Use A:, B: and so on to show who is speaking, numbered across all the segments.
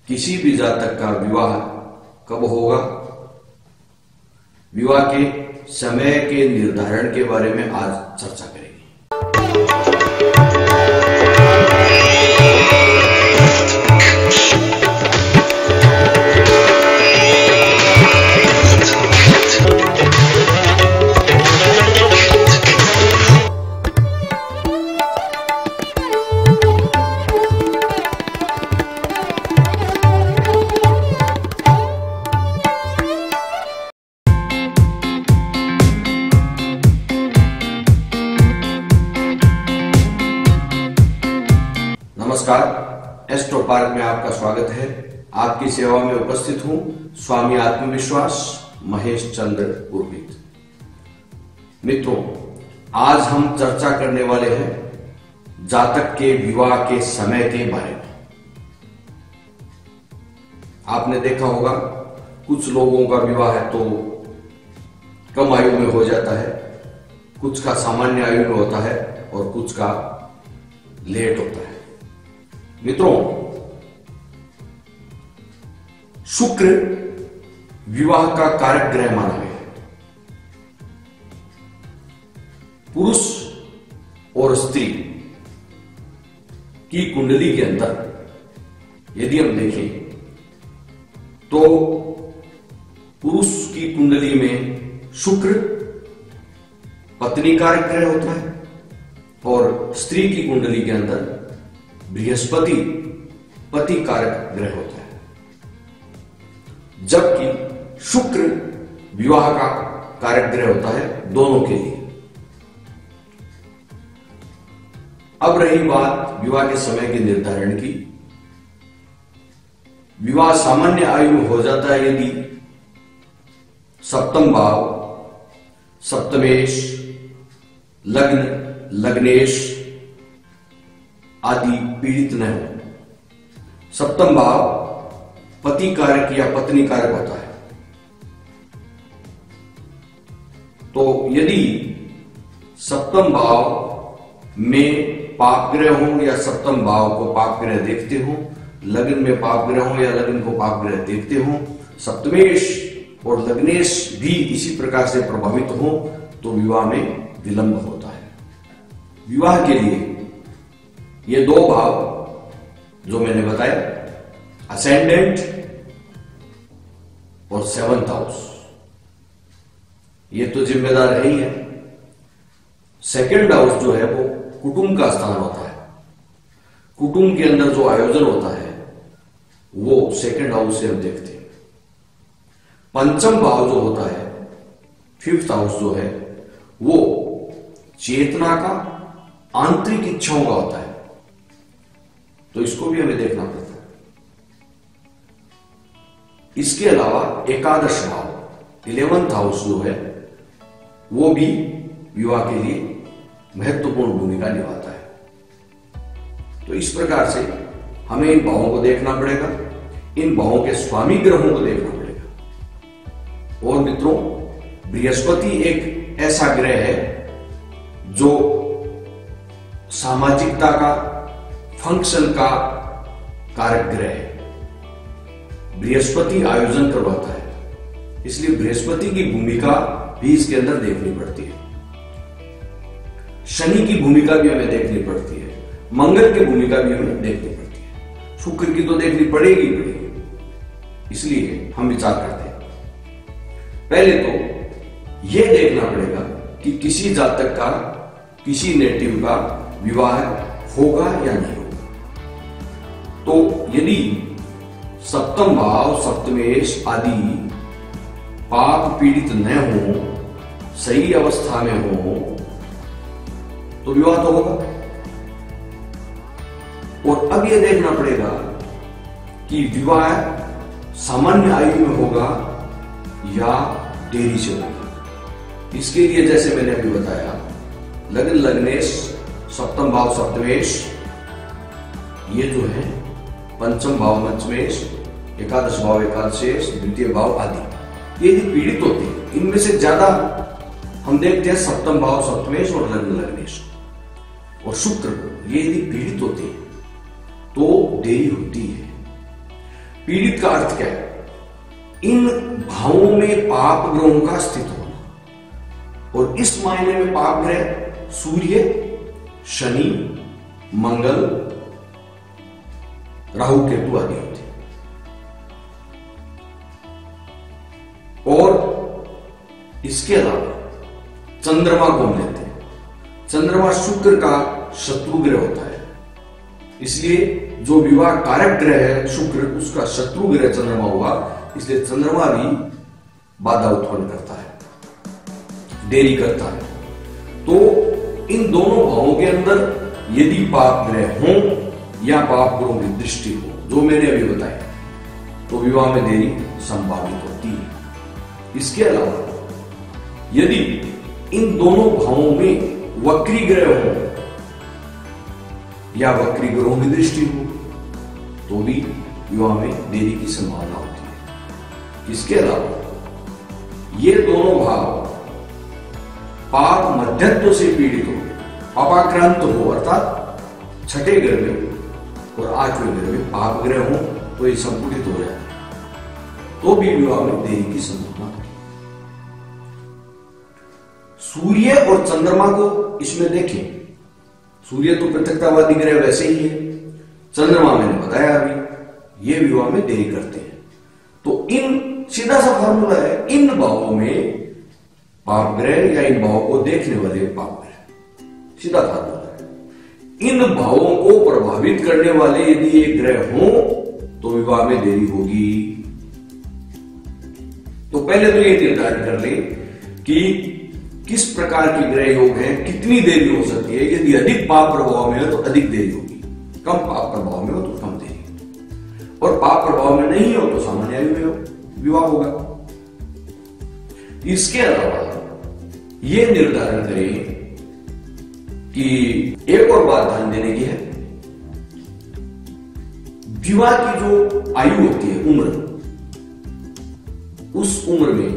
A: किसी भी जातक का विवाह कब होगा, विवाह के समय के निर्धारण के बारे में आज चर्चा करेंगे। नमस्कार, एस्ट्रो पार्क में आपका स्वागत है। आपकी सेवा में उपस्थित हूं स्वामी आत्मविश्वास महेश चंद्र पुरोहित। मित्रों, आज हम चर्चा करने वाले हैं जातक के विवाह के समय के बारे में। आपने देखा होगा कुछ लोगों का विवाह है तो कम आयु में हो जाता है, कुछ का सामान्य आयु में होता है और कुछ का लेट होता है। मित्रों, शुक्र विवाह का कारक ग्रह माना गया है। पुरुष और स्त्री की कुंडली के अंदर यदि हम देखें तो पुरुष की कुंडली में शुक्र पत्नी कारक ग्रह होता है और स्त्री की कुंडली के अंदर बृहस्पति पति कारक ग्रह होता है, जबकि शुक्र विवाह का कारक ग्रह होता है दोनों के लिए। अब रही बात विवाह के समय के निर्धारण की। विवाह सामान्य आयु में हो जाता है यदि सप्तम भाव, सप्तमेश, लग्न, लग्नेश आदि पीड़ित न हो। सप्तम भाव पति कारक या पत्नी कारक होता है, तो यदि सप्तम भाव में पाप ग्रह हो या सप्तम भाव को पाप ग्रह देखते हो, लग्न में पाप ग्रह हो या लग्न को पाप ग्रह देखते हो, सप्तमेश और लग्नेश भी इसी प्रकार से प्रभावित हो तो विवाह में विलंब होता है। विवाह के लिए ये दो भाव जो मैंने बताया, असेंडेंट और सेवंथ हाउस, ये तो जिम्मेदार है ही है। सेकंड हाउस जो है वो कुटुंब का स्थान होता है। कुटुंब के अंदर जो आयोजन होता है वो सेकंड हाउस से हम देखते हैं। पंचम भाव जो होता है, फिफ्थ हाउस जो है, वो चेतना का, आंतरिक इच्छाओं का होता है, तो इसको भी हमें देखना पड़ता है। इसके अलावा एकादश भाव, 11th हाउस जो है, वो भी विवाह के लिए महत्वपूर्ण भूमिका निभाता है। तो इस प्रकार से हमें इन भावों को देखना पड़ेगा, इन भावों के स्वामी ग्रहों को देखना पड़ेगा। और मित्रों, बृहस्पति एक ऐसा ग्रह है जो सामाजिकता का, फंक्शन का कारक ग्रह है। बृहस्पति आयोजन करवाता है, इसलिए बृहस्पति की भूमिका भी इसके अंदर देखनी पड़ती है। शनि की भूमिका भी हमें देखनी पड़ती है, मंगल की भूमिका भी हमें देखनी पड़ती है, शुक्र की तो देखनी पड़ेगी पड़ेगी। इसलिए हम विचार करते हैं, पहले तो यह देखना पड़ेगा कि किसी जातक का, किसी नेटिव का विवाह होगा या नहीं होगा। तो यदि सप्तम भाव, सप्तमेश आदि पाप पीड़ित न हो, सही अवस्था में हो, तो विवाह तो होगा। और अब यह देखना पड़ेगा कि विवाह सामान्य आयु में होगा या देरी से होगा। इसके लिए जैसे मैंने अभी बताया, लग्न, लग्नेश, सप्तम भाव, सप्तमेश, ये जो है पंचम भाव, पंचमेश, एकादश भाव, एकादशेश, द्वितीय भाव आदि, ये पीड़ित होते हैं। इनमें से ज्यादा हम देखते हैं सप्तम भाव, सप्तमेश और लग्न, लग्नेश और शुक्र, ये यदि पीड़ित होते हैं तो देरी होती है। पीड़ित का अर्थ क्या है? इन भावों में पाप ग्रहों का स्थित होना। और इस मायने में पाप ग्रह सूर्य, शनि, मंगल, राहु, केतु आदि होते हैं। और इसके अलावा चंद्रमा को हम लेते हैं। चंद्रमा शुक्र का शत्रु ग्रह होता है, इसलिए जो विवाह कारक ग्रह है शुक्र, उसका शत्रु ग्रह चंद्रमा हुआ, इसलिए चंद्रमा भी बाधा उत्पन्न करता है, देरी करता है। तो इन दोनों भावों के अंदर यदि पाप ग्रह हों या पाप ग्रहों की दृष्टि हो, जो मैंने अभी बताया, तो विवाह में देरी संभावित होती है। इसके अलावा यदि इन दोनों भावों में वक्री ग्रह हो या वक्री ग्रहों की दृष्टि हो, तो भी विवाह में देरी की संभावना होती है। इसके अलावा ये दोनों भाव पाप मध्यत्व से पीड़ित हो, पापाक्रांत हो, अर्थात छठे ग्रह में और आठवें ग्रह में पाप ग्रह हो, तो ये संपुटित हो जाए, तो भी विवाह में देरी की संभावना होती है। सूर्य और चंद्रमा को इसमें देखें। सूर्य तो पृथकतावादी ग्रह वैसे ही है, चंद्रमा मैंने बताया अभी, ये विवाह में देरी करते हैं। तो इन सीधा सा फॉर्मूला है, इन भावों में पाप ग्रह या इन भावों को देखने वाले पाप ग्रह, सीधा फॉर्मूला है। इन भावों को प्रभावित करने वाले यदि ये ग्रह हो तो विवाह में देरी होगी। तो पहले तो ये निर्धारित कर ले कि किस प्रकार के ग्रह योग है, कितनी देरी हो सकती है। यदि अधिक पाप प्रभाव में हो तो अधिक देरी होगी, कम पाप प्रभाव में हो तो कम देरी, और पाप प्रभाव में नहीं हो तो सामान्य आयु में विवाह होगा। इसके अलावा यह निर्धारण करें कि एक और बात ध्यान देने की है, विवाह की जो आयु होती है, उम्र, उस उम्र में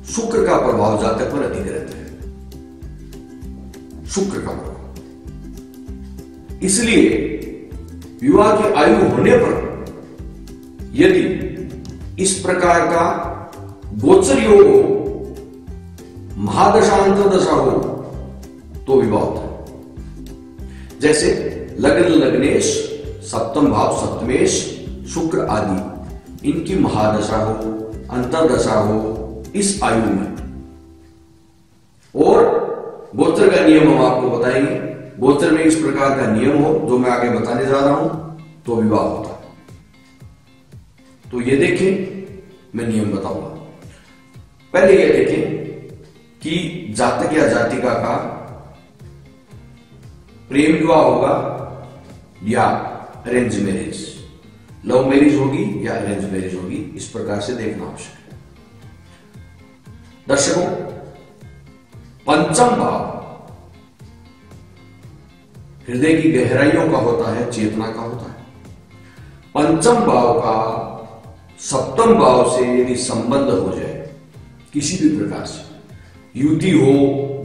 A: शुक्र का प्रभाव जातक पर अधिक रहता है, शुक्र का प्रभाव। इसलिए विवाह की आयु होने पर यदि इस प्रकार का गोचर योग हो, महादशा अंतर्दशा हो, तो विवाह होता है। जैसे लग्न लग्नेश, सप्तम भाव सप्तमेश, शुक्र आदि, इनकी महादशा हो, अंतर्दशा हो इस आयु में, और गोचर का नियम हम आपको बताएंगे। गोचर में इस प्रकार का नियम हो जो मैं आगे बताने जा रहा हूं, तो विवाह होता है। तो ये देखें, मैं नियम बताऊंगा। पहले ये देखें कि जातक या जातिका का प्रेम विवाह होगा या अरेंज मैरिज, लव मैरिज होगी या अरेंज मैरिज होगी, इस प्रकार से देखना आवश्यक है। दर्शकों, पंचम भाव हृदय की गहराइयों का होता है, चेतना का होता है। पंचम भाव का सप्तम भाव से यदि संबंध हो जाए किसी भी प्रकार से, युति हो,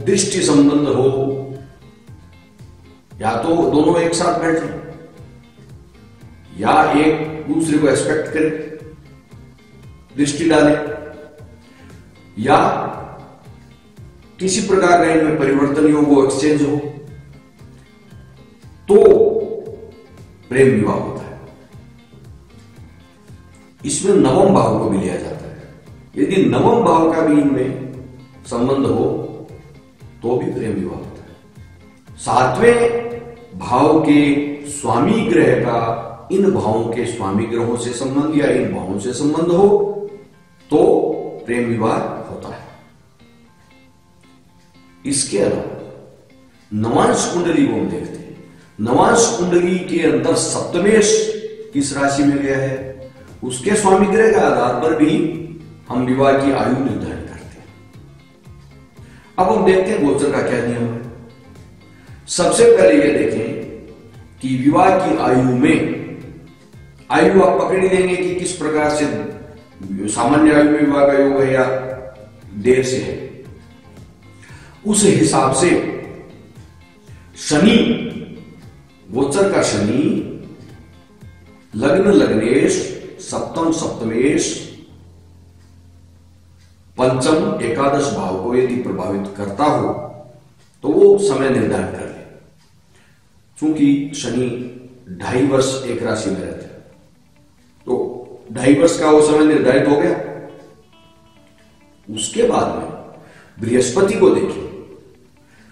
A: दृष्टि संबंध हो, या तो दोनों एक साथ बैठे या एक दूसरे को एक्सपेक्ट करे, दृष्टि डाले, या किसी प्रकार का इनमें परिवर्तन योग हो, एक्सचेंज हो, तो प्रेम विवाह होता है। इसमें नवम भाव को भी लिया जाता है। यदि नवम भाव का भी इनमें संबंध हो तो भी प्रेम विवाह होता है। सातवें भाव के स्वामी ग्रह का इन भावों के स्वामी ग्रहों से संबंध या इन भावों से संबंध हो तो प्रेम विवाह होता है। इसके अलावा नवांश कुंडली को हम देखते हैं। नवांश कुंडली के अंदर सप्तमेश किस राशि में गया है, उसके स्वामी ग्रह के आधार पर भी हम विवाह की आयु निर्धारित करते हैं। अब हम देखते हैं गोचर का क्या नियम है। सबसे पहले ये देखें कि विवाह की आयु में, आयु आप पकड़ लेंगे कि किस प्रकार से सामान्य आयु में विवाह का योग है या देर से है, उस हिसाब से शनि, गोचर का शनि लग्न लग्नेश सप्तम सप्तमेश पंचम एकादश भाव को यदि प्रभावित करता हो तो वो समय निर्धारित कर ले। चूंकि शनि 2.5 वर्ष एक राशि में रहते हैं, तो 2.5 वर्ष का वो समय निर्धारित हो गया। उसके बाद में बृहस्पति को देखिए,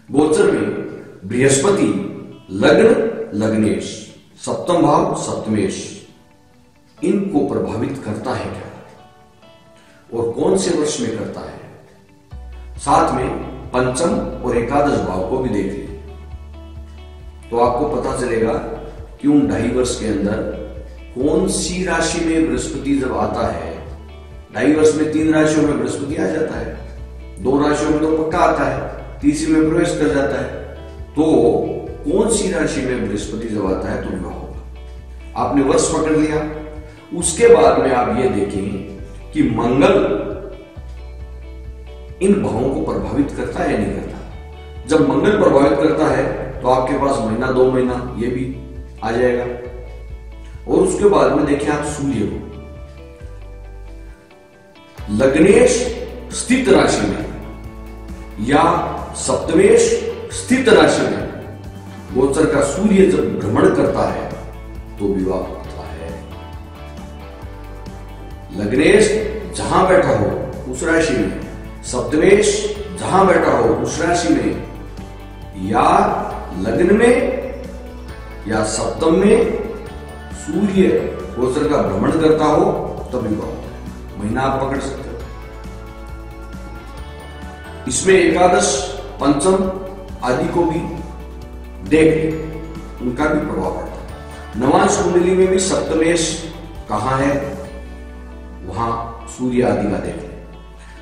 A: गोचर में बृहस्पति लग्न लग्नेश सप्तम भाव सप्तमेश इनको प्रभावित करता है क्या, और कौन से वर्ष में करता है। साथ में पंचम और एकादश भाव को भी देख लीजिए, तो आपको पता चलेगा कि उन 2.5 वर्ष के अंदर कौन सी राशि में बृहस्पति जब आता है। 2.5 वर्ष में 3 राशियों में बृहस्पति आ जाता है, 2 राशियों में तो पक्का आता है, तीसरी में प्रवेश कर जाता है। तो कौन सी राशि में बृहस्पति जब आता है तो विवाह होगा। आपने वर्ष पकड़ लिया। उसके बाद में आप ये देखें कि मंगल इन भावों को प्रभावित करता है या नहीं करता। जब मंगल प्रभावित करता है तो आपके पास महीना 2 महीना ये भी आ जाएगा। और उसके बाद में देखिए आप सूर्य को लग्नेश स्थित राशि में या सप्तमेश स्थित राशि में गोचर का सूर्य जब भ्रमण करता है तो विवाह होता है। लग्नेश जहां बैठा हो उस राशि में, सप्तमेश जहां बैठा हो उस राशि में, या लग्न में या सप्तम में सूर्य गोचर का भ्रमण करता हो तब विवाह होता है। महीना आप पकड़ सकते हो। इसमें एकादश पंचम आदि को भी देख ले, उनका भी प्रभाव पड़ता है। नवांश कुंडली में भी सप्तमेश कहां है वहां सूर्य आदि का देख ले।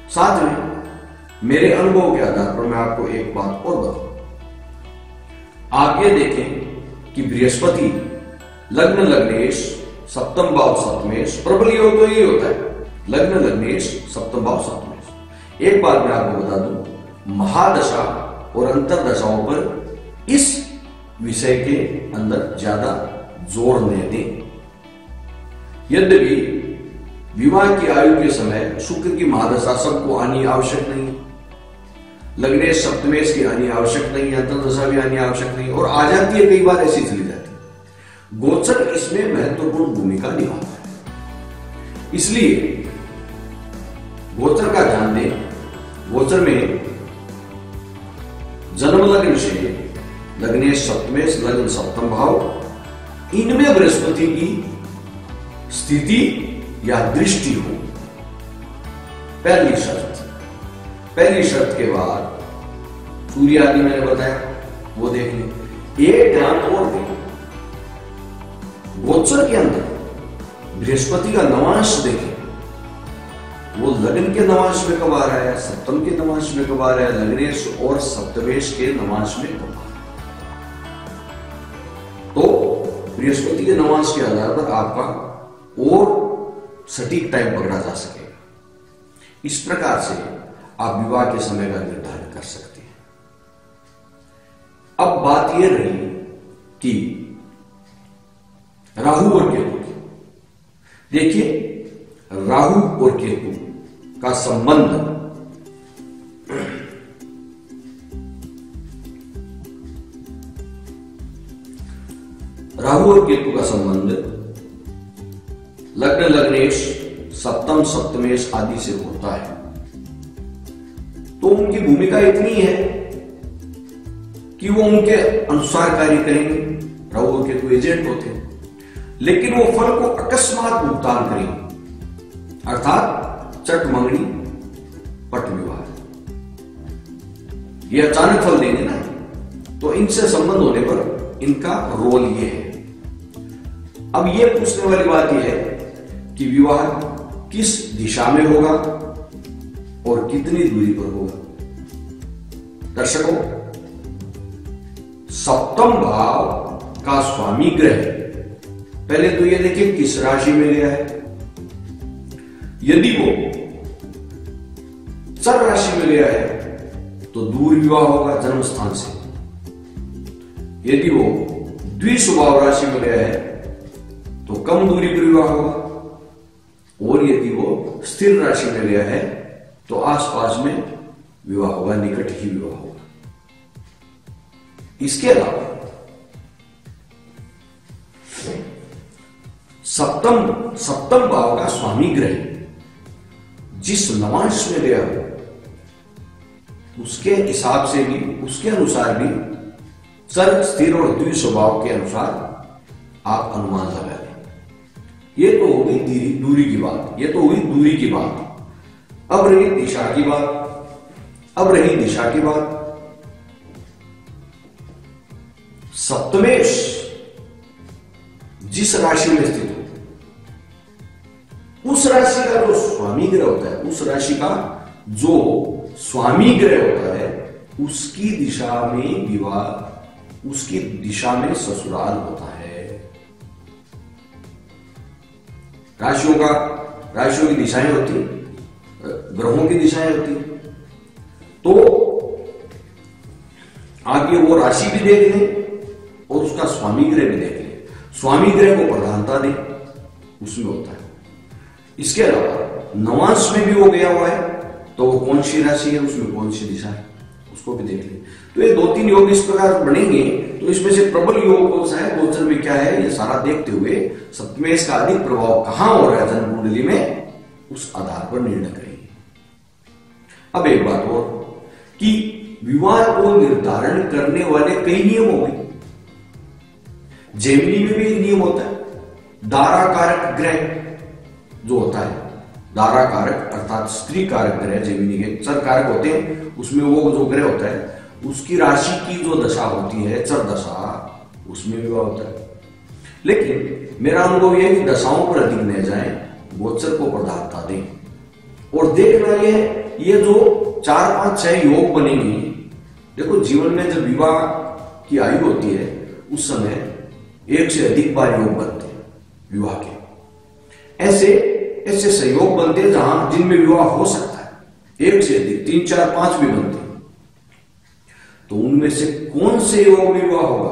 A: साथ में मेरे अनुभव के आधार पर मैं आपको एक बात और बताऊं। आप ये देखें कि बृहस्पति लग्न लग्नेश सप्तम भाव सप्तमेश, प्रबल योग तो यही होता है, लग्न लग्नेश सप्तम भाव सप्तमेश। एक बात मैं आपको बता दूं, महादशा और अंतरदशाओं पर इस विषय के अंदर ज्यादा जोर न दें। यद्यपि विवाह की आयु के समय शुक्र की महादशा सबको आनी आवश्यक नहीं, लग्नेश सप्तमेश की आनी आवश्यक नहीं, अंतरदशा भी आनी आवश्यक नहीं, और आ जाती है कई बार ऐसी चली जाती है। गोचर इसमें महत्वपूर्ण भूमिका निभाता है। इसलिए गोचर का ध्यान दें। गोचर में जन्म लग्न से लग्नेश सप्तमेश लग्न सप्तम भाव, इनमें बृहस्पति की स्थिति या दृष्टि हो, पहली शर्त। पहली शर्त के बाद सूर्य आदि मैंने बताया वो देख लें। एक ध्यान और दें, गोचर के अंदर बृहस्पति का नवांश देखें, वो लग्न के नवांश में कब आ रहा है, सप्तम के नवांश में कब आ रहा है, लग्नेश और सप्तमेश के नवांश में कब आ रहा है। तो बृहस्पति के नवांश के आधार पर आपका और सटीक टाइम पकड़ा जा सकेगा। इस प्रकार से आप विवाह के समय का निर्धारण कर सकते हैं। अब बात यह रही कि राहु और केतु की। देखिए राहु और केतु का संबंध राहु और केतु का संबंध लग्न लग्नेश सप्तम सप्तमेश आदि से होता है। तो उनकी भूमिका इतनी है कि वो उनके अनुसार कार्य करेंगे। राहु और केतु एजेंट होते हैं, लेकिन वो फल को अकस्मात भुगतान करेंगे, अर्थात चट मंगनी पट विवाह। ये अचानक फल देंगे ना, तो इनसे संबंध होने पर इनका रोल ये है। अब ये पूछने वाली बात यह है कि विवाह किस दिशा में होगा और कितनी दूरी पर होगा। दर्शकों, सप्तम भाव का स्वामी ग्रह पहले तो यह देखिए किस राशि में गया है। यदि वो चर राशि में गया है तो दूर विवाह होगा जन्म स्थान से। यदि वो द्विस्वभाव राशि में गया है तो कम दूरी पर विवाह होगा, और यदि वो स्थिर राशि में गया है तो आसपास में विवाह होगा, निकट ही विवाह होगा। इसके अलावा सप्तम भाव का स्वामी ग्रह जिस नवांश में गया हो उसके हिसाब से भी, उसके अनुसार भी चर, स्थिर और द्वि स्वभाव के अनुसार आप अनुमान लगा लें। ये तो होगी दूरी की बात, ये तो हुई दूरी की बात। अब रही दिशा की बात। सप्तमेश जिस राशि में स्थित हो, उस राशि का जो स्वामी ग्रह होता है, उस राशि का जो स्वामी ग्रह होता है, उसकी दिशा में विवाह, उसकी दिशा में ससुराल होता है। राशियों की दिशाएं होती, ग्रहों की दिशाएं होती। तो आप ये वो राशि भी देख लें और उसका स्वामी ग्रह भी देख लें। स्वामी ग्रह को प्रधानता दें, उसमें होता है। इसके अलावा नवांश में भी वो गया हुआ है तो वो कौन सी राशि है, उसमें कौन सी दिशा है, उसको भी देख लें। तो ये 2-3 योग इस प्रकार बनेंगे। तो इसमें से प्रबल योग कौन सा है, गोचर में क्या है, ये सारा देखते हुए सप्तमेश का अधिक प्रभाव कहां हो रहा है जन्म कुंडली में, उस आधार पर निर्णय करेंगे। अब एक बात और कि विवाह को निर्धारण करने वाले कई नियम हो गए। जेमिनी में भी एक नियम होता है, दारा कारक ग्रह जो होता है, दारा कारक अर्थात स्त्री कारक ग्रह जेमिनी के चर कारक होते हैं, उसमें वो जो ग्रह होता है उसकी राशि की जो दशा होती है, चर दशा, उसमें विवाह होता है। लेकिन मेरा अनुभव यह है कि दशाओं पर अधिक न जाए, गोचर को प्रधानता दें और देखना ये जो 4, 5, 6 योग बनेंगे। देखो जीवन में जब विवाह की आयु होती है उस समय 1 से अधिक बार योग बनते हैं विवाह के। ऐसे संयोग बनते हैं जहां जिनमें विवाह हो सकता है, 1 से अधिक 3, 4, 5 भी बनते हैं। तो उनमें से कौन से योग में विवाह होगा,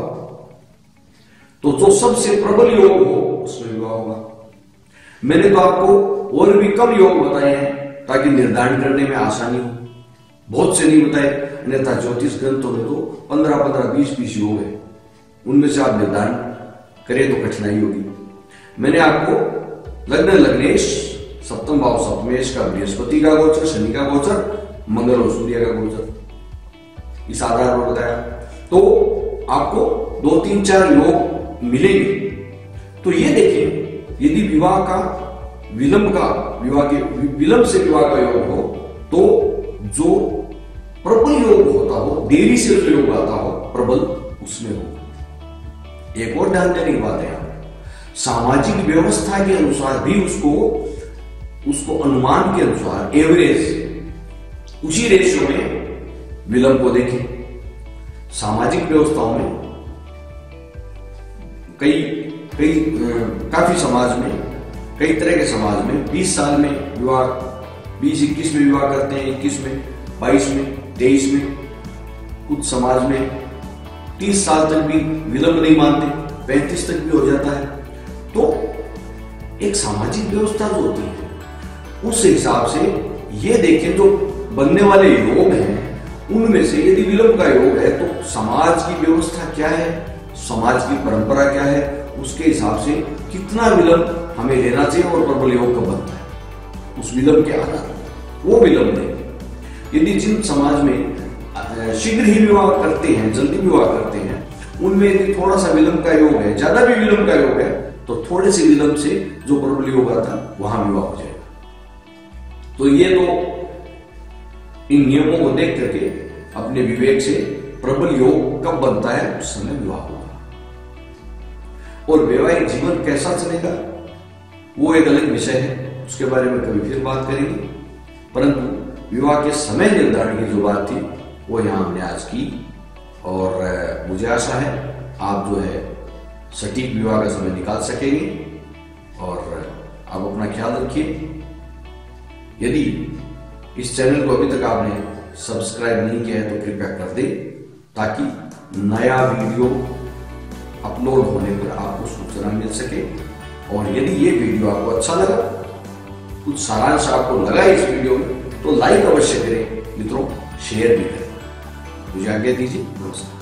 A: तो जो सबसे प्रबल योग हो उसमें विवाह होगा। मैंने तो आपको और भी कम योग बताए हैं ताकि निर्धारण करने में आसानी हो, बहुत से नहीं बताए, अन्यथा ज्योतिष ग्रंथों में तो 15, 20 योग है, उनमें से आप निर्धारण करें तो कठिनाई होगी। मैंने आपको लग्नेश, सप्तम भाव सप्तमेश का बृहस्पति का गोचर, शनि का गोचर, मंगल और सूर्य का गोचर, इस आधार पर बताया। तो आपको 2, 3, 4 योग मिलेंगे। तो ये देखिए, यदि विवाह से विवाह का योग हो तो जो प्रबल योग होता हो, देरी से जो योग आता हो प्रबल, उसमें हो। एक और ध्यान देने की बात है, सामाजिक व्यवस्था के अनुसार भी उसको अनुमान के अनुसार एवरेज उसी रेशियो में विलंब को देखें। सामाजिक व्यवस्थाओं में काफी समाज में, कई तरह के समाज में 20 साल में विवाह, 20-21 में विवाह करते हैं, 21 में, 22 में, 23 में। कुछ समाज में 30 साल तक भी विलंब नहीं मानते, 35 तक भी हो जाता है। तो एक सामाजिक व्यवस्था जो होती है उस हिसाब से ये देखें, जो बनने वाले योग हैं उनमें से यदि विलंब का योग है तो समाज की व्यवस्था क्या है, समाज की परंपरा क्या है, उसके हिसाब से कितना विलंब हमें लेना चाहिए और प्रबल योग कब बनता है, उस विलंब के आधार पर वो विलंब लें। यदि जिन समाज में शीघ्र ही विवाह करते हैं, जल्दी विवाह करते हैं, उनमें यदि थोड़ा सा विलंब का योग है, ज्यादा भी विलंब का योग है, तो थोड़े से विलंब से जो प्रबल योग आता है वहां विवाह हो जाएगा। तो ये तो इन नियमों को देख करके अपने विवेक से प्रबल योग कब बनता है उस समय विवाह होगा। और वैवाहिक जीवन कैसा चलेगा वो एक अलग विषय है, उसके बारे में कभी फिर बात करेंगे। परंतु विवाह के समय निर्धारण की जो बात थी वो यहां हमने आज की, और मुझे आशा है आप जो है सटीक विवाह का समय निकाल सकेंगे। और आप अपना ख्याल रखिए। यदि इस चैनल को अभी तक आपने सब्सक्राइब नहीं किया है तो कृपया कर दें, ताकि नया वीडियो अपलोड होने पर आपको सूचना मिल सके।
B: और यदि ये वीडियो आपको अच्छा लगा, कुछ सारांश आपको लगा इस वीडियो में, तो लाइक अवश्य करें मित्रों, शेयर भी करें। मुझे आज्ञा दीजिए, नमस्कार।